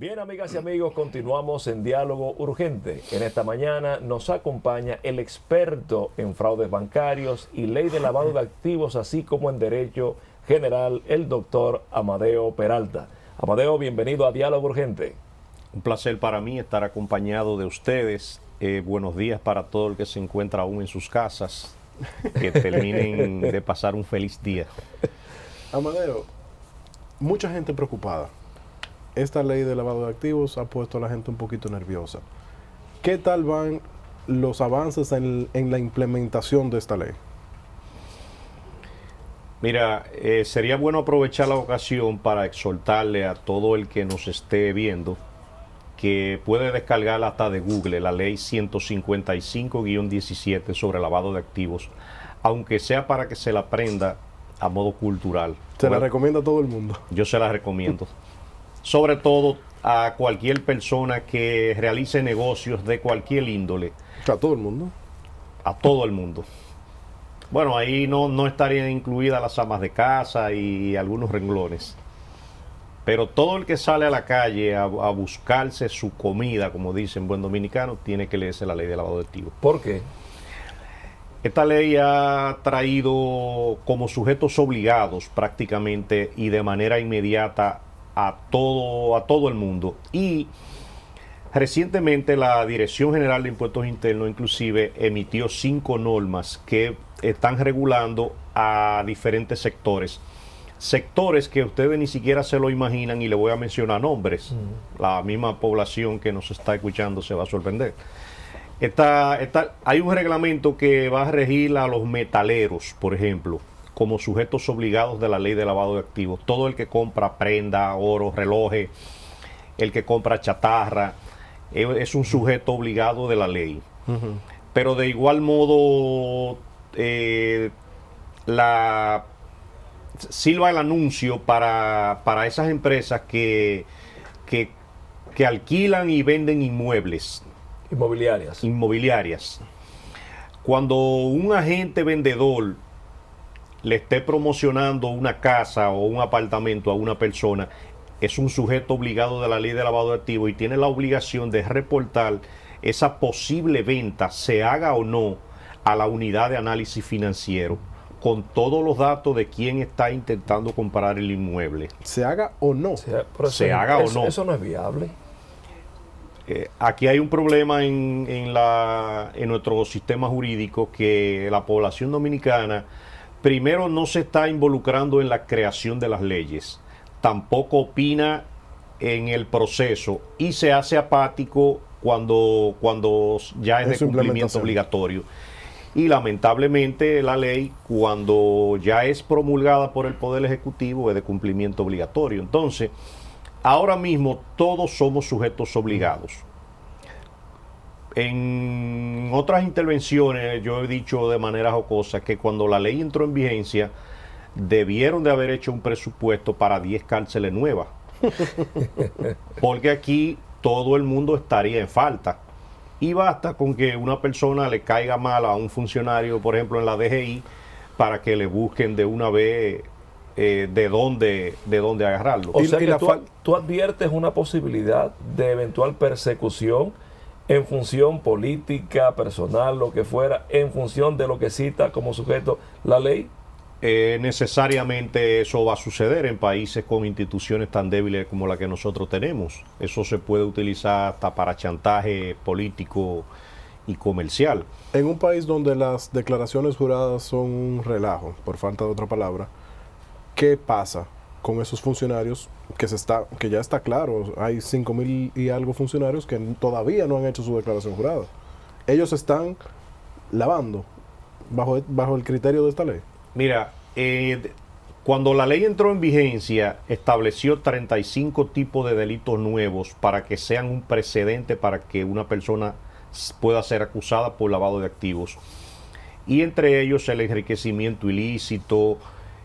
Bien, amigas y amigos, continuamos en Diálogo Urgente. En esta mañana nos acompaña el experto en fraudes bancarios y ley de lavado de activos, así como en derecho general, el doctor Amadeo Peralta. Amadeo, bienvenido a Diálogo Urgente. Un placer para mí estar acompañado de ustedes. Buenos días para todo el que se encuentra aún en sus casas. Que terminen de pasar un feliz día. Amadeo, mucha gente preocupada. Esta ley de lavado de activos ha puesto a la gente un poquito nerviosa. ¿Qué tal van los avances en la implementación de esta ley? Mira, sería bueno aprovechar la ocasión para exhortarle a todo el que nos esté viendo que puede descargar hasta de Google la ley 155-17 sobre lavado de activos, aunque sea para que se la aprenda a modo cultural. Se la recomienda a todo el mundo. Yo se la recomiendo. Sobre todo a cualquier persona que realice negocios de cualquier índole. ¿A todo el mundo? A todo el mundo. Bueno, ahí no estarían incluidas las amas de casa y algunos renglones. Pero todo el que sale a la calle a buscarse su comida, como dicen buen dominicano, tiene que leerse la ley de lavado de activos. ¿Por qué? Esta ley ha traído como sujetos obligados prácticamente y de manera inmediata a todo el mundo. Y recientemente la Dirección General de Impuestos Internos inclusive emitió 5 normas que están regulando a diferentes sectores. Sectores que ustedes ni siquiera se lo imaginan, y le voy a mencionar nombres. La misma población que nos está escuchando se va a sorprender. Hay un reglamento que va a regir a los metaleros, por ejemplo, como sujetos obligados de la ley de lavado de activos. Todo el que compra prenda, oro, relojes, el que compra chatarra, es un sujeto obligado de la ley. Pero de igual modo, sirva el anuncio para esas empresas que alquilan y venden inmuebles. Inmobiliarias. Cuando un agente vendedor le esté promocionando una casa o un apartamento a una persona, es un sujeto obligado de la ley de lavado de activos y tiene la obligación de reportar esa posible venta, se haga o no, a la unidad de análisis financiero, con todos los datos de quién está intentando comprar el inmueble. ¿Se haga o no? Se haga o no. Eso no es viable. Aquí hay un problema en nuestro sistema jurídico, que la población dominicana primero no se está involucrando en la creación de las leyes, tampoco opina en el proceso y se hace apático cuando ya es de cumplimiento obligatorio. Y lamentablemente la ley, cuando ya es promulgada por el Poder Ejecutivo, es de cumplimiento obligatorio. Entonces, ahora mismo todos somos sujetos obligados. En otras intervenciones yo he dicho de manera jocosa que cuando la ley entró en vigencia debieron de haber hecho un presupuesto para 10 cárceles nuevas. Porque aquí todo el mundo estaría en falta. Y basta con que una persona le caiga mal a un funcionario, por ejemplo en la DGI, para que le busquen de una vez de dónde agarrarlo. O sea que tú adviertes una posibilidad de eventual persecución en función política, personal, lo que fuera, en función de lo que cita como sujeto la ley. Necesariamente eso va a suceder en países con instituciones tan débiles como la que nosotros tenemos. Eso se puede utilizar hasta para chantaje político y comercial. En un país donde las declaraciones juradas son un relajo, por falta de otra palabra, ¿qué pasa con esos funcionarios que ya está claro? Hay 5.000 y algo funcionarios que todavía no han hecho su declaración jurada. Ellos están lavando bajo el criterio de esta ley. Mira, cuando la ley entró en vigencia, estableció 35 tipos de delitos nuevos para que sean un precedente para que una persona pueda ser acusada por lavado de activos. Y entre ellos el enriquecimiento ilícito,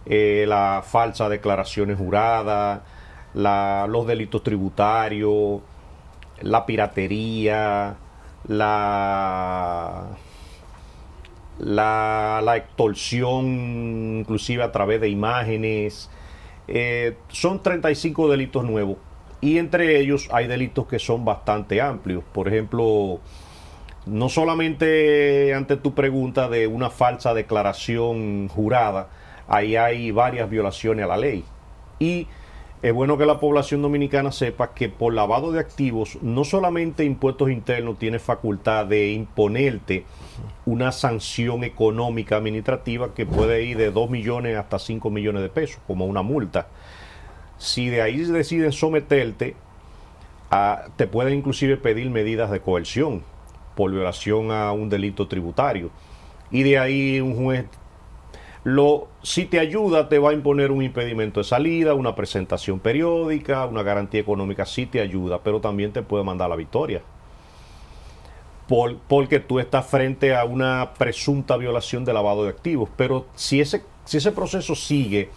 la falsa declaraciones juradas, los delitos tributarios, la piratería, la extorsión, inclusive a través de imágenes. Son 35 delitos nuevos. Y entre ellos hay delitos que son bastante amplios. Por ejemplo, no solamente ante tu pregunta de una falsa declaración jurada, ahí hay varias violaciones a la ley. Y es bueno que la población dominicana sepa que por lavado de activos, no solamente Impuestos Internos tiene facultad de imponerte una sanción económica administrativa que puede ir de 2 millones hasta 5 millones de pesos, como una multa. Si de ahí deciden someterte, te pueden inclusive pedir medidas de coerción por violación a un delito tributario. Y de ahí un juez, si te ayuda, te va a imponer un impedimento de salida, una presentación periódica, una garantía económica, sí te ayuda, pero también te puede mandar a la victoria. Porque tú estás frente a una presunta violación de lavado de activos. Pero si ese proceso sigue,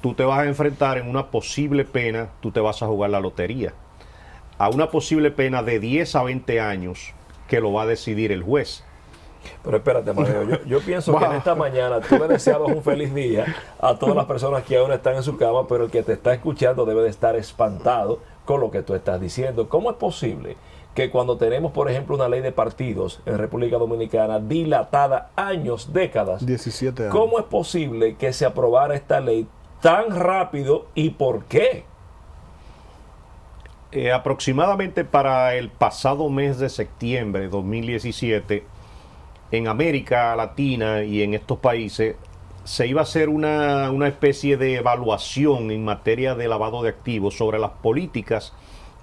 tú te vas a enfrentar en una posible pena, tú te vas a jugar la lotería, a una posible pena de 10 a 20 años que lo va a decidir el juez. Pero espérate, Mateo, yo pienso que en esta mañana tú le deseabas un feliz día a todas las personas que aún están en su cama, pero el que te está escuchando debe de estar espantado con lo que tú estás diciendo. ¿Cómo es posible que cuando tenemos, por ejemplo, una ley de partidos en República Dominicana dilatada años, décadas, 17 años, cómo es posible que se aprobara esta ley tan rápido y por qué? Aproximadamente para el pasado mes de septiembre de 2017, en América Latina y en estos países se iba a hacer una especie de evaluación en materia de lavado de activos sobre las políticas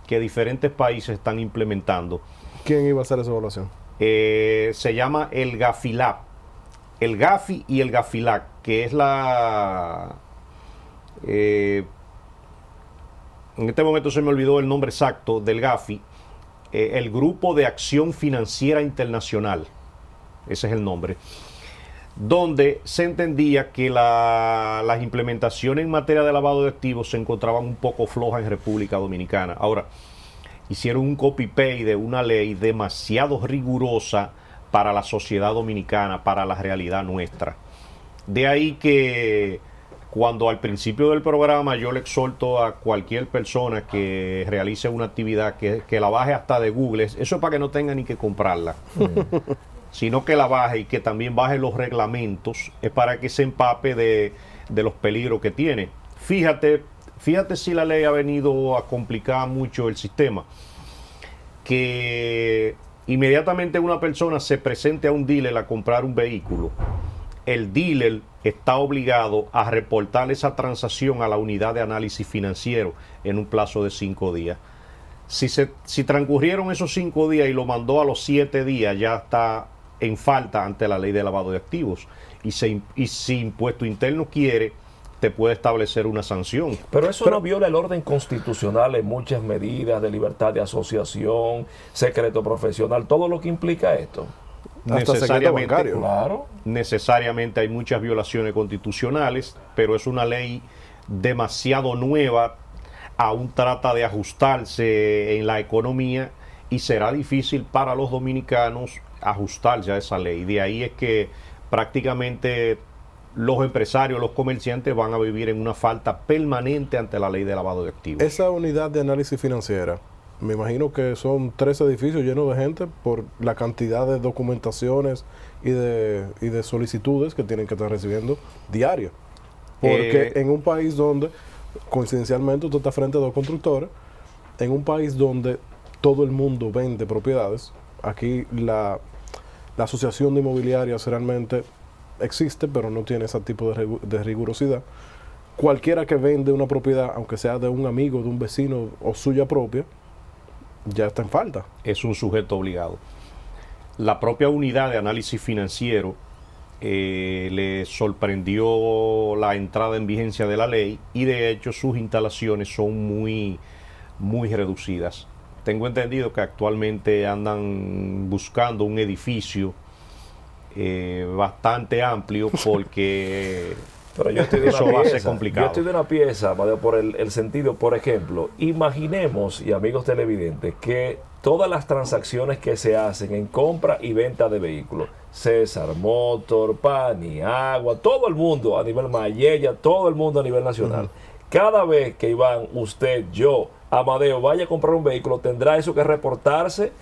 que diferentes países están implementando. ¿Quién iba a hacer esa evaluación? Se llama el GAFILAP, el GAFI y el GAFILAC, que es en este momento se me olvidó el nombre exacto del GAFI, el Grupo de Acción Financiera Internacional, ese es el nombre, donde se entendía que las implementaciones en materia de lavado de activos se encontraban un poco flojas en República Dominicana. Ahora, hicieron un copy-paste de una ley demasiado rigurosa para la sociedad dominicana, para la realidad nuestra. De ahí que cuando al principio del programa yo le exhorto a cualquier persona que realice una actividad que la baje hasta de Google, eso es para que no tenga ni que comprarla, sino que la baje y que también baje los reglamentos, es para que se empape de los peligros que tiene. Fíjate si la ley ha venido a complicar mucho el sistema, que inmediatamente una persona se presente a un dealer a comprar un vehículo, el dealer está obligado a reportar esa transacción a la unidad de análisis financiero en un plazo de 5 días. Si transcurrieron esos 5 días y lo mandó a los 7 días, ya está en falta ante la ley de lavado de activos. Y si Impuesto Interno quiere, te puede establecer una sanción. Pero eso no viola el orden constitucional en muchas medidas de libertad de asociación, secreto profesional, todo lo que implica esto. Necesariamente, claro. Necesariamente hay muchas violaciones constitucionales, pero es una ley demasiado nueva, aún trata de ajustarse en la economía y será difícil para los dominicanos ajustarse a esa ley. De ahí es que prácticamente los empresarios, los comerciantes van a vivir en una falta permanente ante la ley de lavado de activos. Esa unidad de análisis financiera, me imagino que son 3 edificios llenos de gente por la cantidad de documentaciones y de solicitudes que tienen que estar recibiendo diario. Porque en un país donde, coincidencialmente, usted está frente a 2 constructores, en un país donde todo el mundo vende propiedades, aquí la asociación de inmobiliarias realmente existe, pero no tiene ese tipo de rigurosidad. Cualquiera que vende una propiedad, aunque sea de un amigo, de un vecino o suya propia, ya está en falta. Es un sujeto obligado. La propia unidad de análisis financiero le sorprendió la entrada en vigencia de la ley y de hecho sus instalaciones son muy reducidas. Tengo entendido que actualmente andan buscando un edificio bastante amplio porque pero yo estoy de eso una va a pieza, ser complicado. Yo estoy de una pieza, por el sentido, por ejemplo, imaginemos, y amigos televidentes, que todas las transacciones que se hacen en compra y venta de vehículos, César Motor, Pani, Agua, todo el mundo a nivel Mayella, todo el mundo a nivel nacional, cada vez que Iván, usted, yo, Amadeo vaya a comprar un vehículo, tendrá eso que reportarse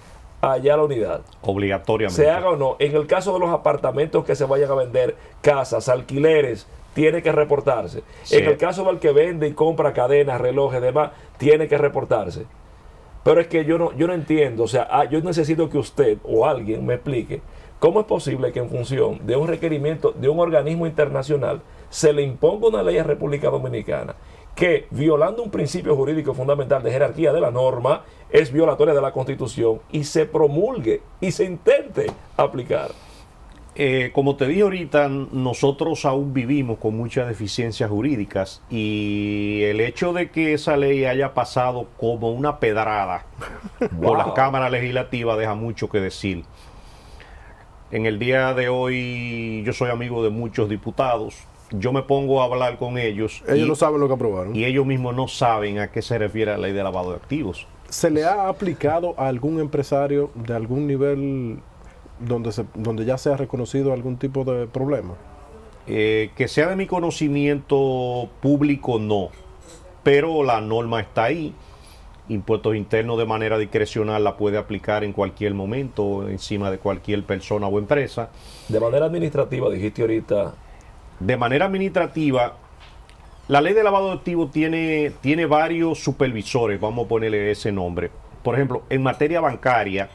allá a la unidad. Obligatoriamente. Se haga o no. En el caso de los apartamentos que se vayan a vender, casas, alquileres, tiene que reportarse. Sí. En el caso del que vende y compra cadenas, relojes, demás, tiene que reportarse. Pero es que yo no entiendo, o sea, yo necesito que usted o alguien me explique cómo es posible que en función de un requerimiento de un organismo internacional se le imponga una ley a República Dominicana que, violando un principio jurídico fundamental de jerarquía de la norma, es violatoria de la Constitución y se promulgue y se intente aplicar. Como te dije ahorita, nosotros aún vivimos con muchas deficiencias jurídicas y el hecho de que esa ley haya pasado como una pedrada por la Cámara Legislativa deja mucho que decir. En el día de hoy yo soy amigo de muchos diputados, yo me pongo a hablar con ellos. Ellos no saben lo que aprobaron. Y ellos mismos no saben a qué se refiere la ley de lavado de activos. ¿Se le ha aplicado a algún empresario de algún nivel donde ya se ha reconocido algún tipo de problema? Que sea de mi conocimiento público, no. Pero la norma está ahí. Impuestos internos de manera discrecional la puede aplicar en cualquier momento, encima de cualquier persona o empresa. De manera administrativa, dijiste ahorita. De manera administrativa, la ley de lavado de activos tiene varios supervisores, vamos a ponerle ese nombre. Por ejemplo, en materia bancaria,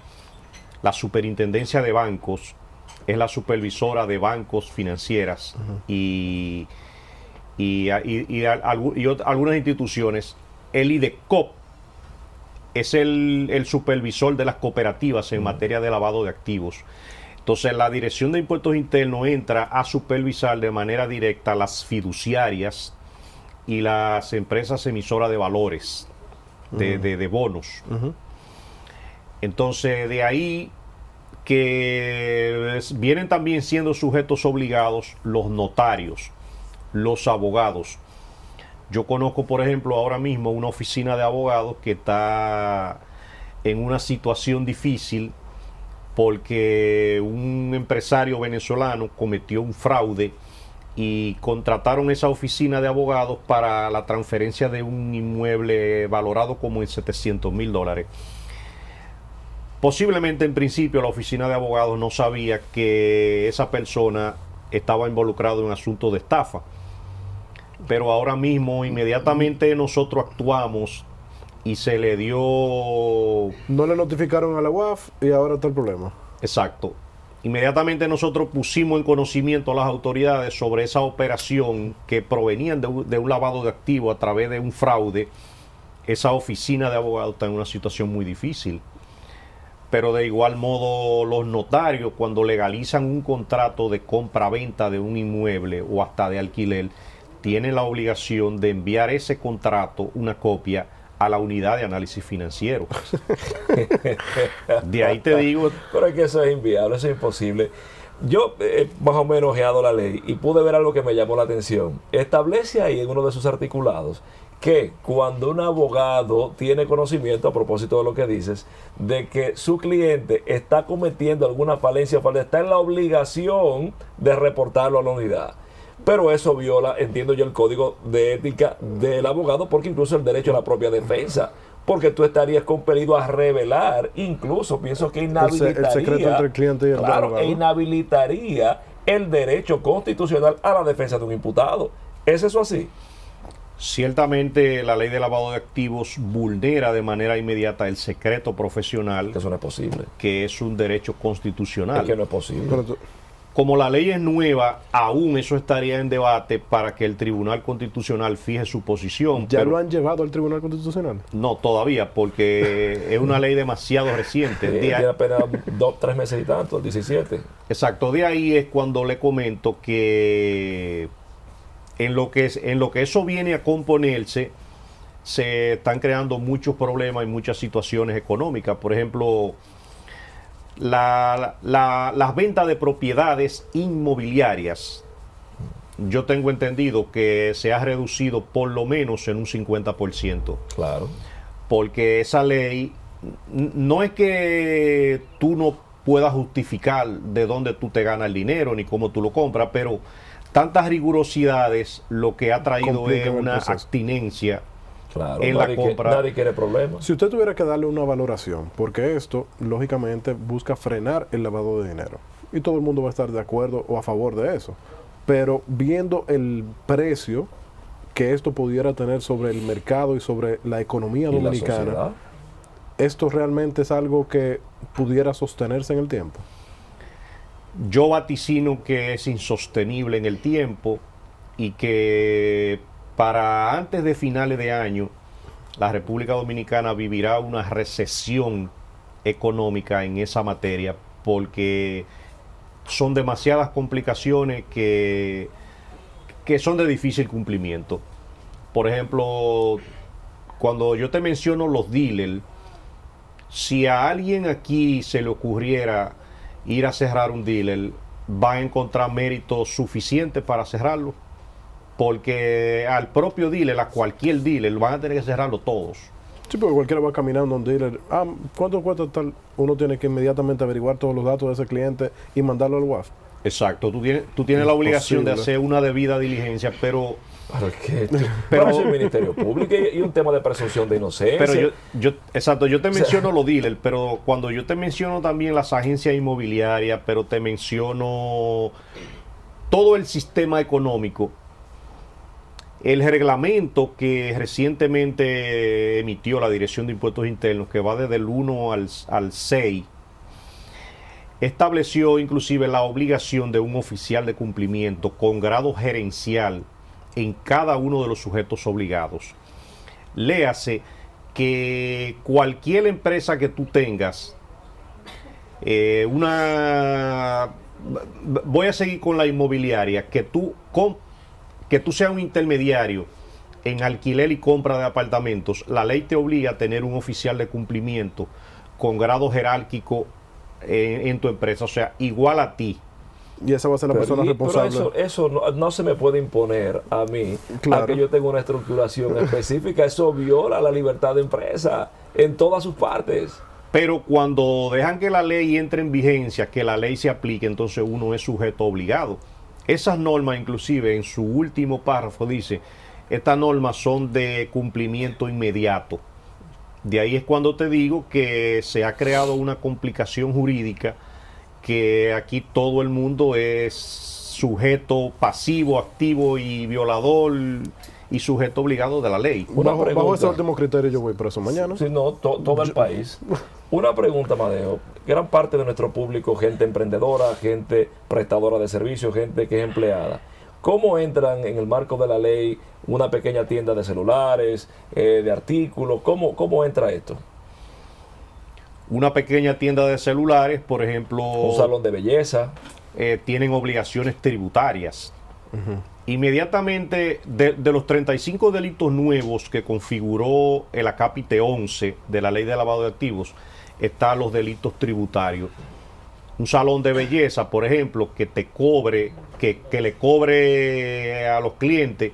la Superintendencia de Bancos es la supervisora de bancos financieras y algunas instituciones. El IDECOP es el supervisor de las cooperativas en materia de lavado de activos. Entonces, la Dirección de Impuestos Internos entra a supervisar de manera directa las fiduciarias y las empresas emisoras de valores, de bonos. Entonces, de ahí que vienen también siendo sujetos obligados los notarios, los abogados. Yo conozco, por ejemplo, ahora mismo una oficina de abogados que está en una situación difícil porque un empresario venezolano cometió un fraude y contrataron esa oficina de abogados para la transferencia de un inmueble valorado como en $700,000. Posiblemente en principio la oficina de abogados no sabía que esa persona estaba involucrado en asuntos de estafa. Pero ahora mismo, inmediatamente nosotros actuamos y se le dio... No le notificaron a la UAF y ahora está el problema. Exacto. Inmediatamente nosotros pusimos en conocimiento a las autoridades sobre esa operación que provenían de un lavado de activos a través de un fraude. Esa oficina de abogados está en una situación muy difícil. Pero de igual modo los notarios, cuando legalizan un contrato de compra-venta de un inmueble o hasta de alquiler, tienen la obligación de enviar ese contrato, una copia, a la unidad de análisis financiero. De ahí te digo... Pero es que eso es inviable, eso es imposible. Yo más o menos he ojeado la ley y pude ver algo que me llamó la atención. Establece ahí en uno de sus articulados que cuando un abogado tiene conocimiento, a propósito de lo que dices, de que su cliente está cometiendo alguna falencia o falta, está en la obligación de reportarlo a la unidad. Pero eso viola, entiendo yo, el código de ética del abogado, porque incluso el derecho a la propia defensa, porque tú estarías compelido a revelar, incluso pienso que inhabilitaría el secreto entre el cliente y el abogado. e inhabilitaría el derecho constitucional a la defensa de un imputado. ¿Es eso así? Ciertamente la ley de lavado de activos vulnera de manera inmediata el secreto profesional, Que eso no es posible. que es un derecho constitucional. Es que no es posible. Pero Como la ley es nueva, aún eso estaría en debate para que el Tribunal Constitucional fije su posición. ¿Ya pero lo han llevado al Tribunal Constitucional? no, todavía, porque es una ley demasiado reciente. Tiene apenas 3 meses y tanto, el 17. Exacto, de ahí es cuando le comento que en lo que eso viene a componerse, se están creando muchos problemas y muchas situaciones económicas. Por ejemplo, las ventas de propiedades inmobiliarias, yo tengo entendido que se ha reducido por lo menos en un 50%. Claro. Porque esa ley, no es que tú no puedas justificar de dónde tú te ganas el dinero ni cómo tú lo compras, pero tantas rigurosidades lo que ha traído es Complican el una proceso. abstinencia Claro, en la compra. nadie quiere problemas. Si usted tuviera que darle una valoración, porque esto, lógicamente, busca frenar el lavado de dinero. Y todo el mundo va a estar de acuerdo o a favor de eso. Pero viendo el precio que esto pudiera tener sobre el mercado y sobre la economía ¿Y la dominicana, sociedad? ¿esto realmente es algo que pudiera sostenerse en el tiempo? Yo vaticino que es insostenible en el tiempo y que para antes de finales de año la República Dominicana vivirá una recesión económica en esa materia porque son demasiadas complicaciones que son de difícil cumplimiento. Por ejemplo, cuando yo te menciono los dealers, si a alguien aquí se le ocurriera ir a cerrar un dealer, va a encontrar méritos suficientes para cerrarlo, porque al propio dealer, a cualquier dealer, van a tener que cerrarlo todos. Sí, porque cualquiera va caminando a un dealer. ¿Cuánto cuesta tal? Uno tiene que inmediatamente averiguar todos los datos de ese cliente y mandarlo al WAF. Exacto, tú tienes la obligación de Imposible. hacer una debida diligencia, pero Pero es el Ministerio Público y un tema de presunción de inocencia. exacto, yo te menciono los dealers, pero cuando yo te menciono también las agencias inmobiliarias, pero te menciono todo el sistema económico, el reglamento que recientemente emitió la Dirección de Impuestos Internos, que va desde el 1 al 6, estableció inclusive la obligación de un oficial de cumplimiento con grado gerencial en cada uno de los sujetos obligados. Léase que cualquier empresa que tú tengas, voy a seguir con la inmobiliaria, que tú seas un intermediario en alquiler y compra de apartamentos, la ley te obliga a tener un oficial de cumplimiento con grado jerárquico en tu empresa, o sea, igual a ti. Y esa va a ser la persona responsable. Pero eso no se me puede imponer a mí, Claro. a que yo tenga una estructuración específica. Eso viola la libertad de empresa en todas sus partes. Pero cuando dejan que la ley entre en vigencia, que la ley se aplique, entonces uno es sujeto obligado. Esas normas, inclusive en su último párrafo, dice, estas normas son de cumplimiento inmediato. De ahí es cuando te digo que se ha creado una complicación jurídica, que aquí todo el mundo es sujeto pasivo, activo y violador y sujeto obligado de la ley. Bajo ese último criterio yo voy preso mañana. Si no, todo el país. Una pregunta, Madeo. Gran parte de nuestro público, gente emprendedora, gente prestadora de servicios, gente que es empleada. ¿Cómo entran en el marco de la ley una pequeña tienda de celulares, de artículos? ¿Cómo entra esto? Una pequeña tienda de celulares, por ejemplo, Un salón de belleza. tienen obligaciones tributarias. Inmediatamente, de los 35 delitos nuevos que configuró el acápite 11 de la Ley de Lavado de Activos, están los delitos tributarios. Un salón de belleza, por ejemplo, que te cobre, que le cobre a los clientes,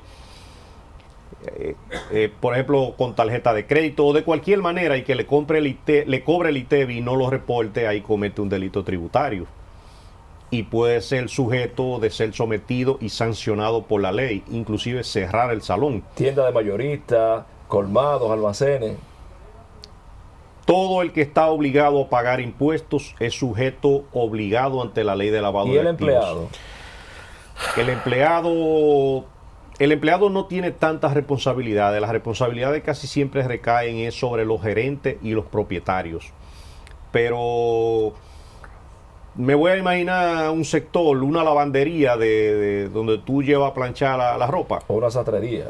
por ejemplo, con tarjeta de crédito o de cualquier manera, y que le cobre el ITEVI y no lo reporte, ahí comete un delito tributario. Y puede ser sujeto de ser sometido y sancionado por la ley, inclusive cerrar el salón. Tienda de mayorista, colmados, almacenes. Todo el que está obligado a pagar impuestos es sujeto obligado ante la ley de lavado ¿Y de el activos. empleado? El empleado no tiene tantas responsabilidades. Las responsabilidades casi siempre recaen sobre los gerentes y los propietarios. Pero me voy a imaginar un sector, una lavandería de donde tú llevas a planchar la ropa. O una sastrería.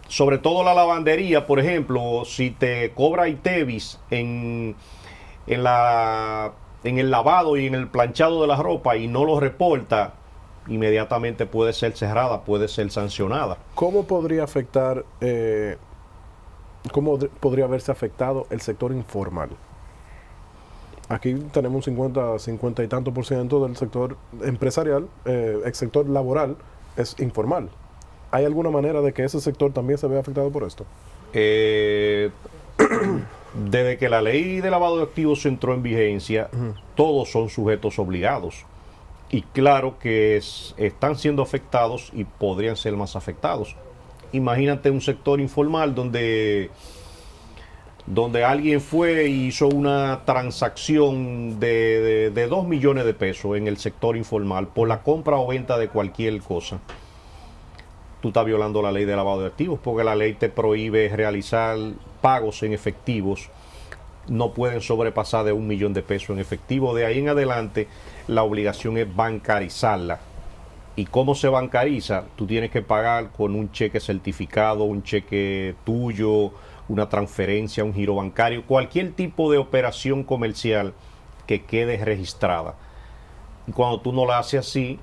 Sobre todo la lavandería, por ejemplo, si te cobra ITEVIS en el lavado y en el planchado de la ropa y no lo reporta, inmediatamente puede ser cerrada, puede ser sancionada. ¿Cómo podría afectar, cómo podría haberse afectado el sector informal? Aquí tenemos un 50 y tanto por ciento del sector empresarial, el sector laboral es informal. ¿Hay alguna manera de que ese sector también se vea afectado por esto? Desde que la ley de lavado de activos entró en vigencia, todos son sujetos obligados. Y claro que están siendo afectados y podrían ser más afectados. imagínate un sector informal donde alguien fue y hizo una transacción de 2 millones de pesos en el sector informal por la compra o venta de cualquier cosa. Tú estás violando la ley de lavado de activos, porque la ley te prohíbe realizar pagos en efectivos. No pueden sobrepasar de 1 millón de pesos en efectivo. De ahí en adelante, la obligación es bancarizarla. ¿Y cómo se bancariza? Tú tienes que pagar con un cheque certificado, un cheque tuyo, una transferencia, un giro bancario, cualquier tipo de operación comercial que quede registrada. Y cuando tú no la haces así,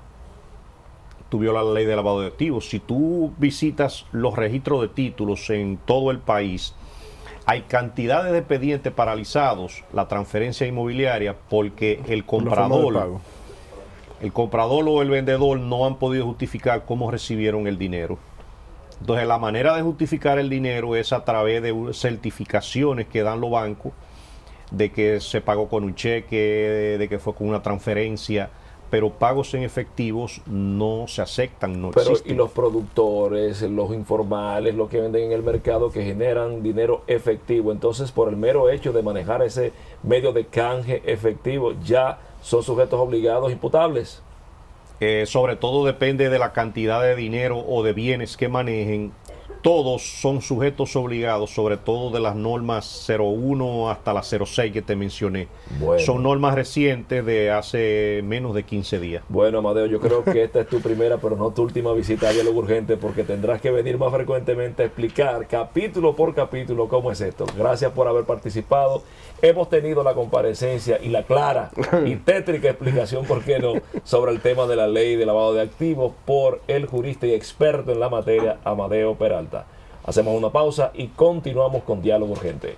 tú violas la ley de lavado de activos. Si tú visitas los registros de títulos en todo el país, hay cantidades de expedientes paralizados, la transferencia inmobiliaria, porque el comprador o el vendedor no han podido justificar cómo recibieron el dinero. Entonces, la manera de justificar el dinero es a través de certificaciones que dan los bancos de que se pagó con un cheque, de que fue con una transferencia, pero pagos en efectivos no se aceptan, no existen. Y los productores, los informales, los que venden en el mercado, que generan dinero efectivo, entonces por el mero hecho de manejar ese medio de canje efectivo, ya son sujetos obligados imputables. Sobre todo depende de la cantidad de dinero o de bienes que manejen. Todos son sujetos obligados, sobre todo de las normas 01 hasta la 06 que te mencioné. Bueno. Son normas recientes de hace menos de 15 días. Bueno, Amadeo, yo creo que esta es tu primera, pero no tu última visita a Diálogo Urgente, porque tendrás que venir más frecuentemente a explicar capítulo por capítulo cómo es esto. Gracias por haber participado. Hemos tenido la comparecencia y la clara y tétrica explicación, ¿por qué no?, sobre el tema de la ley de lavado de activos por el jurista y experto en la materia, Amadeo Peralta. Hacemos una pausa y continuamos con Diálogo Urgente.